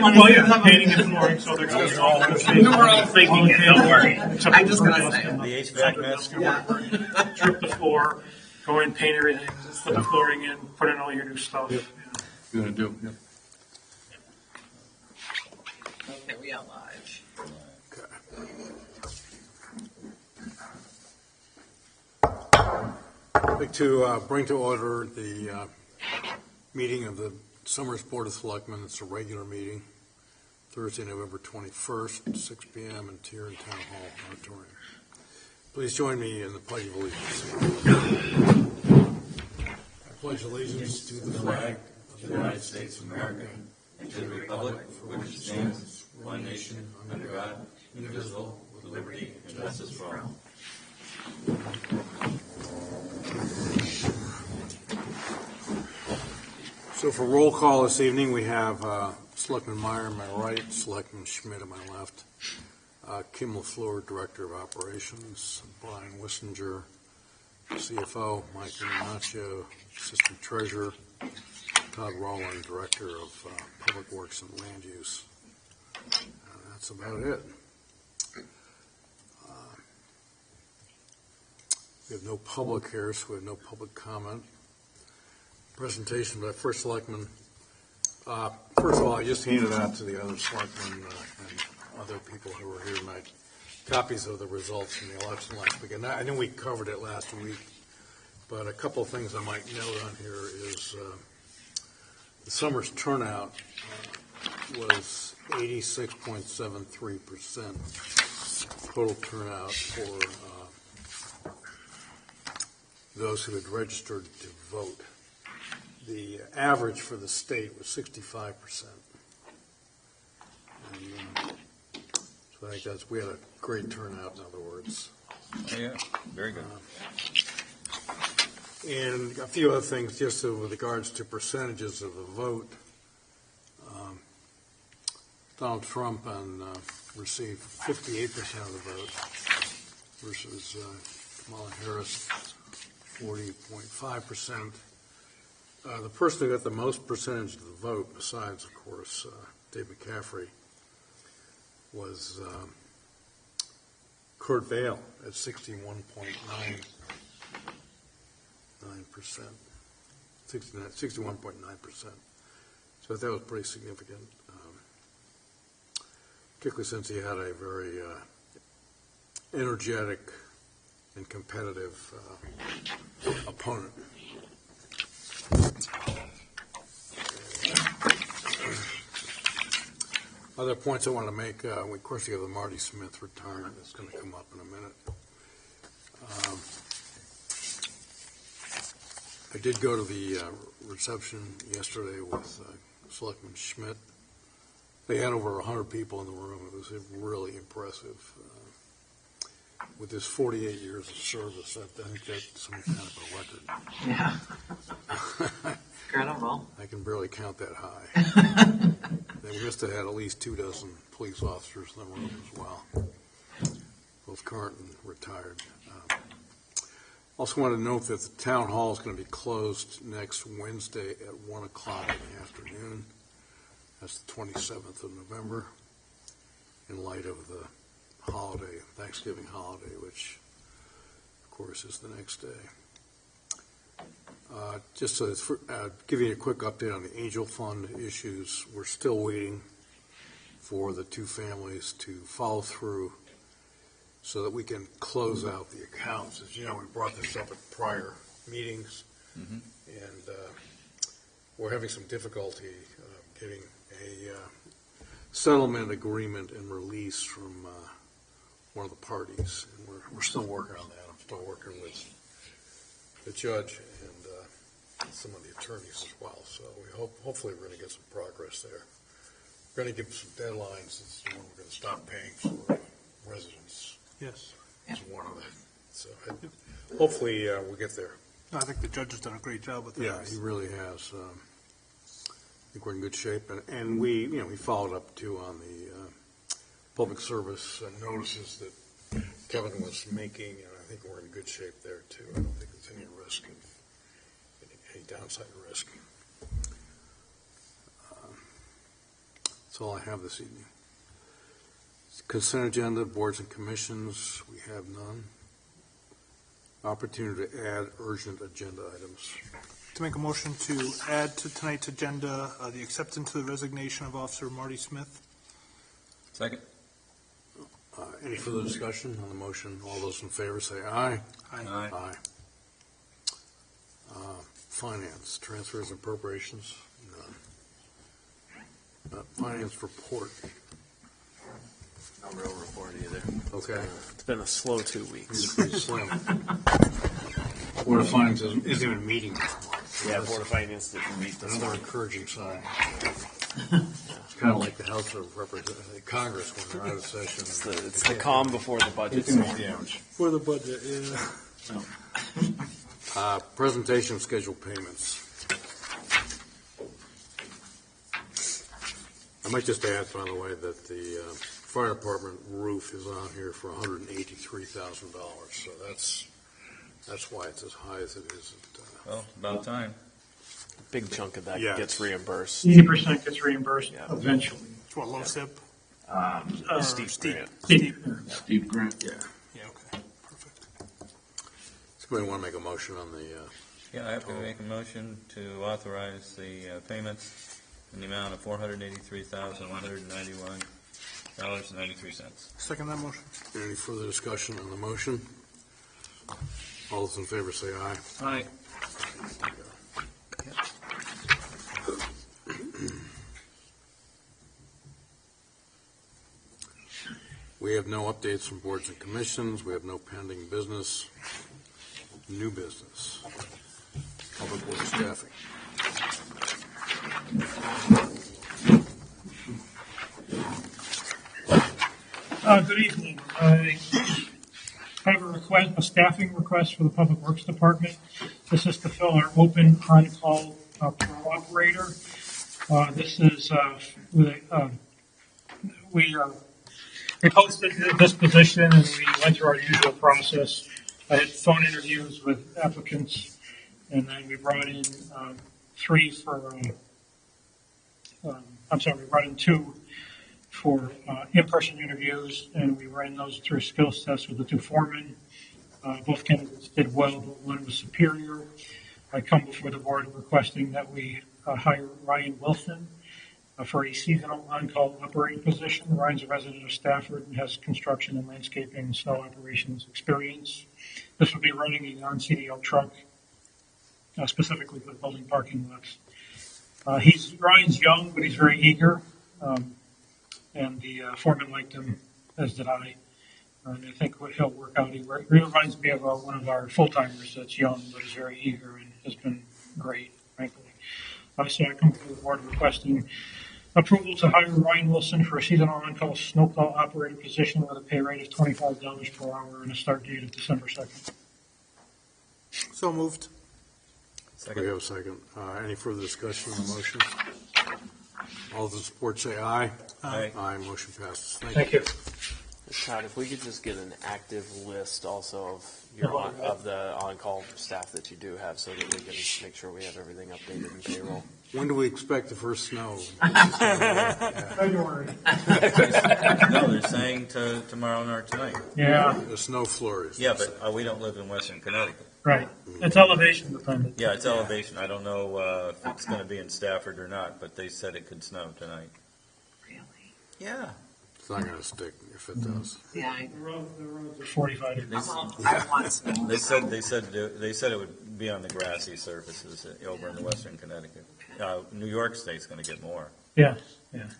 Well, yeah, painting and flooring, so they're going to all We're all thinking it, don't worry. I just gotta say. The HVAC mess. Strip the floor, go in, paint everything, put the flooring in, put in all your new stuff. Yep. You're gonna do. Yep. Okay, we are live. I'd like to bring to order the meeting of the Summers Board of Selectmen. It's a regular meeting, Thursday, November 21st, 6 p.m. in Tier Town Hall Auditorium. Please join me in the Pledge of Allegiance. I pledge allegiance to the flag of the United States of America and to the republic for which it stands, one nation, under God, indivisible, with liberty and justice for all. So for roll call this evening, we have Selectman Meyer on my right, Selectman Schmidt on my left, Kim LaFleur, Director of Operations, Brian Wissinger, CFO, Mike Ignacio, Assistant Treasurer, Todd Rowland, Director of Public Works and Land Use. That's about it. We have no public here, so we have no public comment. Presentation by First Selectman. First of all, I just handed out to the other selectmen and other people who were here tonight copies of the results from the election last week. And I know we covered it last week, but a couple of things I might note on here is the summer's turnout was 86.73% total turnout for those who had registered to vote. The average for the state was 65%. And, so I think we had a great turnout, in other words. Oh, yeah, very good. And a few other things, just with regards to percentages of the vote. Donald Trump received 58% of the vote versus Kamala Harris, 40.5%. The person who got the most percentage of the vote, besides, of course, Dave McCaffrey, was Kurt Vale at 61.9%. 61.9%. So that was pretty significant, particularly since he had a very energetic and competitive opponent. Other points I want to make, of course, you have the Marty Smith retirement that's going to come up in a minute. I did go to the reception yesterday with Selectman Schmidt. They had over 100 people in the room. It was really impressive. With his 48 years of service, I think that's some kind of a record. Yeah. Incredible. I can barely count that high. They must have had at least 24 police officers in the room as well, both current and retired. Also want to note that the town hall is going to be closed next Wednesday at 1 o'clock in the afternoon. That's the 27th of November, in light of the holiday, Thanksgiving holiday, which, of course, is the next day. Just to give you a quick update on the Angel Fund issues, we're still waiting for the two families to follow through so that we can close out the accounts. As you know, we brought this up at prior meetings, and we're having some difficulty getting a settlement agreement and release from one of the parties. And we're still working on that. I'm still working with the judge and some of the attorneys as well. So we hopefully we're going to get some progress there. We're going to give some deadlines as to when we're going to stop paying for residents. Yes. Is one of them. So hopefully we'll get there. I think the judge has done a great job with that. Yeah, he really has. I think we're in good shape, and we followed up too on the public service notices that Kevin was making, and I think we're in good shape there too. I don't think there's any risk of any downside risk. That's all I have this evening. Consent agenda, boards and commissions, we have none. Opportunity to add urgent agenda items. To make a motion to add to tonight's agenda, the acceptance of the resignation of Officer Marty Smith. Second. Any further discussion on the motion? All those in favor say aye. Aye. Aye. Finance, transfers and appropriations, none. Finance report, No real report either. okay. It's been a slow 2 weeks. Pretty slim. Board of Finance isn't even meeting this month. Yeah, Board of Finance didn't meet this Another month. encouraging sign. It's kind of like the House of Representatives, Congress when they're out of session. It's the calm before the budget. For the budget, yeah. Presentation of scheduled payments. I might just add, by the way, that the fire department roof is on here for $183,000, so that's why it's as high as it is. Well, about time. Big chunk of that Yeah. gets reimbursed. 80% gets reimbursed Yeah. eventually. It's what, low SIP? Steep grant. Steve Grant. Yeah. Yeah, okay, perfect. Somebody want to make a motion on the, Yeah, I have to make a motion to authorize the payments in the amount of $483,191.93. Second that motion. any further discussion on the motion? All those in favor say aye. Aye. We have no updates from boards and commissions. We have no pending business. New business. Public works staffing. Good evening. I have a staffing request for the Public Works Department. This is to fill our open on-call patrol operator. This is, we posted this position and we went through our usual process. I had phone interviews with applicants and then we brought in we brought in two for in-person interviews, and we ran those through skills tests with the two foremen. Both candidates did well, but one was superior. I come before the board requesting that we hire Ryan Wilson for a seasonal on-call operating position. Ryan's a resident of Stafford and has construction and landscaping and snow operations experience. This would be running a non-CDL truck, specifically for building parking lots. Ryan's young, but he's very eager. And the foreman liked him, as did I. And I think he'll work out. He reminds me of one of our full-timers that's young, but is very eager and has been great, frankly. So I come to the board requesting approval to hire Ryan Wilson for a seasonal on-call snowplow operator position with a pay rate of $25 per hour and a start date of December 2nd. So moved. We have a second. Any further discussion on the motion? All those in support say aye. Aye. Aye, motion passes. Thank you. Todd, if we could just get an active list also of the on-call staff that you do have, so that we can make sure we have everything updated in payroll. When do we expect the first snow? February. No, they're saying tomorrow or tonight. Yeah, The snow flurries. Yeah, but we don't live in Western Connecticut. right. It's elevation dependent. Yeah, it's elevation. I don't know if it's going to be in Stafford or not, but they said it could snow tonight. Really? Yeah. It's not going to stick if it does. Yeah, The roads are 45 degrees. I want some. They said it would be on the grassy surfaces over in Western Connecticut. New York State's going to get more. Yeah.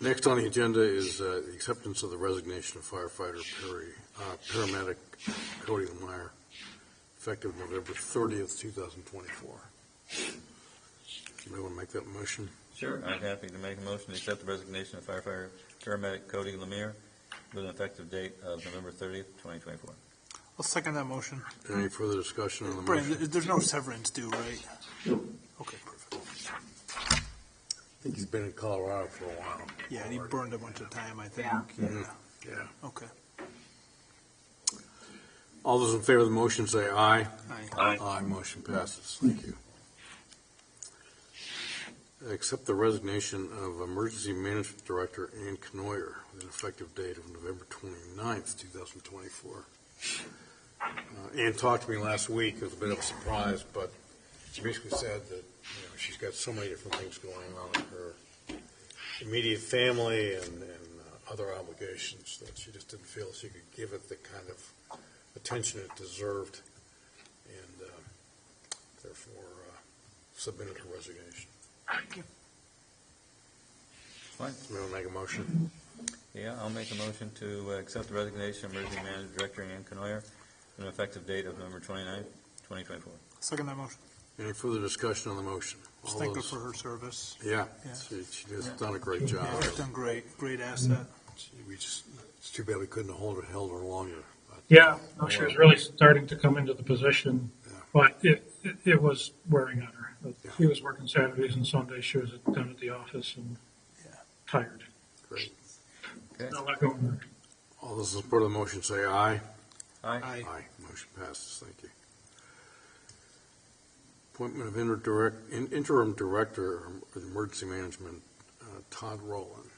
Next on the agenda is the acceptance of the resignation of firefighter paramedic Cody Lemire, effective November 30th, 2024. Somebody want to make that motion? Sure. I'm happy to make a motion to accept the resignation of firefighter paramedic Cody Lemire with an effective date of November 30th, 2024. I'll second that motion. Any further discussion on the Brian, motion? there's no severance due, right? Okay, perfect. I think he's been in Colorado for a while. Yeah, and he burned a bunch of time, I think. Yeah. Yeah. Okay. All those in favor of the motion say aye. Aye. Aye. Aye, motion passes. Thank you. accept the resignation of Emergency Management Director Ann Knoyer with an effective date of November 29th, 2024. Ann talked to me last week. It was a bit of a surprise, but she basically said that she's got so many different things going on in her immediate family and other obligations that she just didn't feel she could give it the kind of attention it deserved, and therefore submitted her resignation. Fine. We want to make a motion? Yeah, I'll make a motion to accept the resignation of Emergency Management Director Ann Knoyer with an effective date of November 29th, 2024. Second that motion. Any further discussion on the motion? Just thank her for her service. Yeah, Yeah. she has done a great job. Yeah, she's done great asset. It's too bad we couldn't held her longer. But, Yeah, no, she was really starting to come into the position, Yeah. but it was wearing on her. Yeah. She was working Saturdays and Sundays. She was down at the office and tired. Great. Okay. Not a lot going on. All those in support of the motion say aye. Aye. Aye. Motion passes. Thank you. Appointment of interim director of emergency management, Todd Rowland.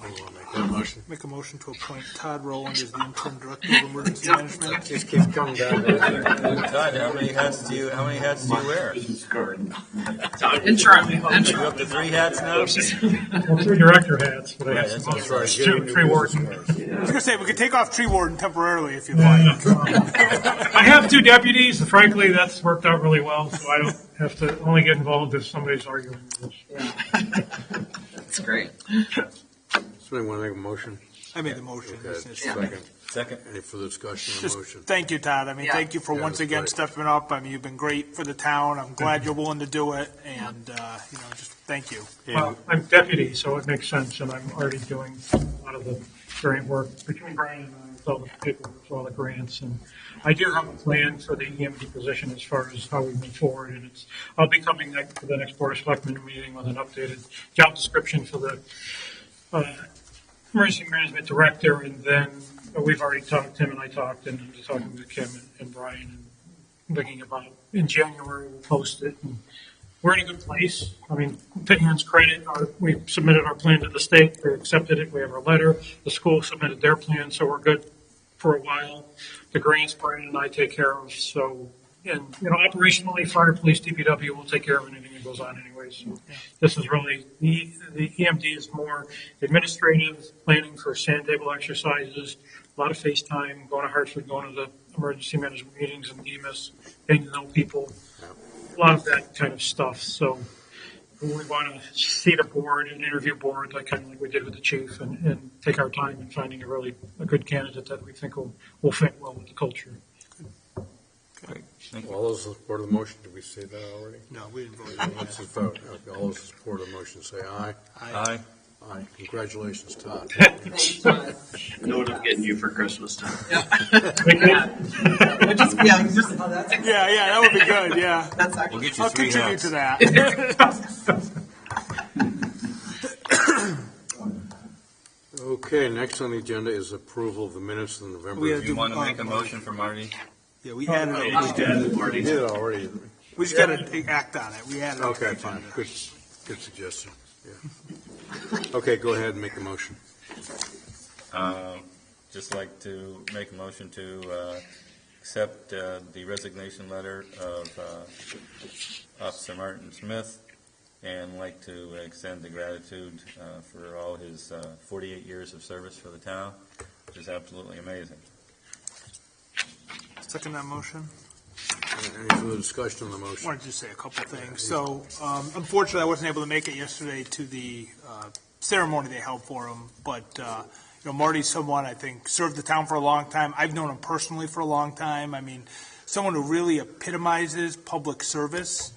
Anyone want to make that motion? Make a motion to appoint Todd Rowland as the interim director of emergency management. Just keeps coming down. Todd, how many hats do you wear? Interim. You up to 3 hats now? Well, 3 director hats, but I Right, have that's some right. others. Tree warden. I was going to say, we could take off tree warden temporarily if you'd like. I have 2 deputies, and frankly, that's worked out really well, so I don't have to only get involved if somebody's arguing with us. That's great. Somebody want to make a motion? I made the motion. Okay, It's just- second. Second. Any further discussion on the Just motion? thank you, Todd. I mean, Yeah. thank you for Yeah, once that's again great. stepping up. I mean, you've been great for the town. I'm glad you're willing to do it, and just thank you. Well, I'm deputy, so it makes sense, and I'm already doing a lot of the grant work between Brian and I, with all the paperwork for all the grants, and I do have a plan for the EMD position as far as how we move forward, and I'll be coming to the next Board of Selectmen meeting with an updated job description for the emergency management director, and then we've already talked, Tim and I talked, and I'm just talking with Kim and Brian, and thinking about in January we'll post it. And we're in a good place. I mean, to Ann's credit, we submitted our plan to the state. They accepted it. We have our letter. The school submitted their plan, so we're good for a while. The grants Brian and I take care of. So, and operationally, fire, police, DPW will take care of anything that goes on anyway. So, this is really the EMD is more administrative, planning for sand table exercises, a lot of FaceTime, going to Hartford, going to the emergency management meetings and EMS, getting to know people. A lot of that kind of stuff. So we want to see the board and interview board, like we did with the chief, and take our time in finding a good candidate that we think will fit well with the culture. Great. Thank you. All those in support of the motion, did we say that already? No, we didn't vote. Let's just vote. Okay, all those in support of the motion say aye. Aye. Aye. Congratulations, Todd. I know what I'm getting you for Christmas time. Yeah, that would be good. Yeah, That's We'll actually. get you I'll 3 contribute hats. to that. Okay, next on the agenda is approval of the minutes of the November. We Do you want to make a motion for Marty? Yeah, we added We it. did, We Marty. did it already, didn't we? We just got to act on it. We added it. Okay, fine. Good suggestion. Yeah. Okay, go ahead and make the motion. Just like to make a motion to accept the resignation letter of Officer Martin Smith, and like to extend the gratitude for all his 48 years of service for the town, which is absolutely amazing. Second that motion. Any further discussion on the I motion? wanted to just say a couple things. So, unfortunately, I wasn't able to make it yesterday to the ceremony they held for him, but, Marty's someone, I think, served the town for a long time. I've known him personally for a long time. I mean, someone who really epitomizes public service,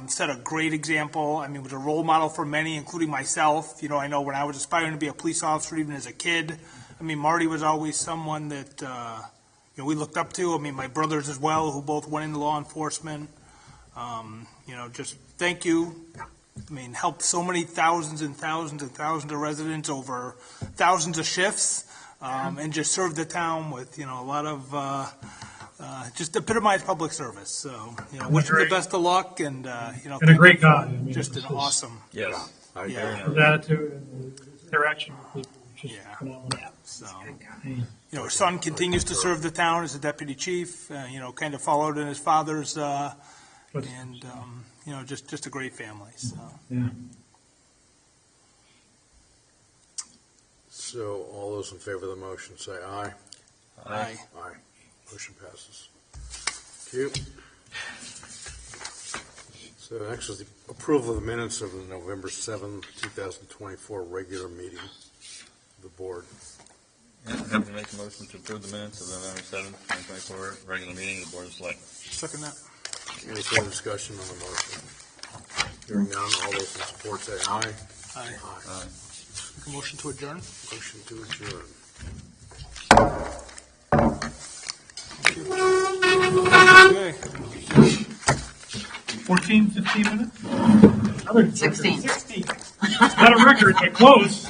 set a great example. I mean, was a role model for many, including myself. I know when I was aspiring to be a police officer, even as a kid, I mean, Marty was always someone that, we looked up to. I mean, my brothers as well, who both went into law enforcement. Just thank you. I mean, helped so many thousands and thousands and thousands of residents over thousands of shifts, and just served the town with, a lot of just epitomize public service. So, wish him the best of luck, and And a great guy. I mean, just an it's awesome. Yes. Yeah. His attitude and his interaction with people is just Yeah. phenomenal. So, his son continues to serve the town as a deputy chief. Kind of followed in his father's, and just a great family. So. Yeah. So all those in favor of the motion say aye. Aye. Aye. Motion passes. Thank you. So next is the approval of the minutes of the November 7th, 2024 regular meeting of the board. Yeah, I'd have to make a motion to approve the minutes of the November 7th, 2024 regular meeting of the Board of Selectmen. Second that. Any further discussion on the motion? Hearing none, all those in support say aye. Aye. Aye. Make a motion to adjourn. Motion to adjourn. Okay. 14, 15 minutes? 16. Not a record, but close.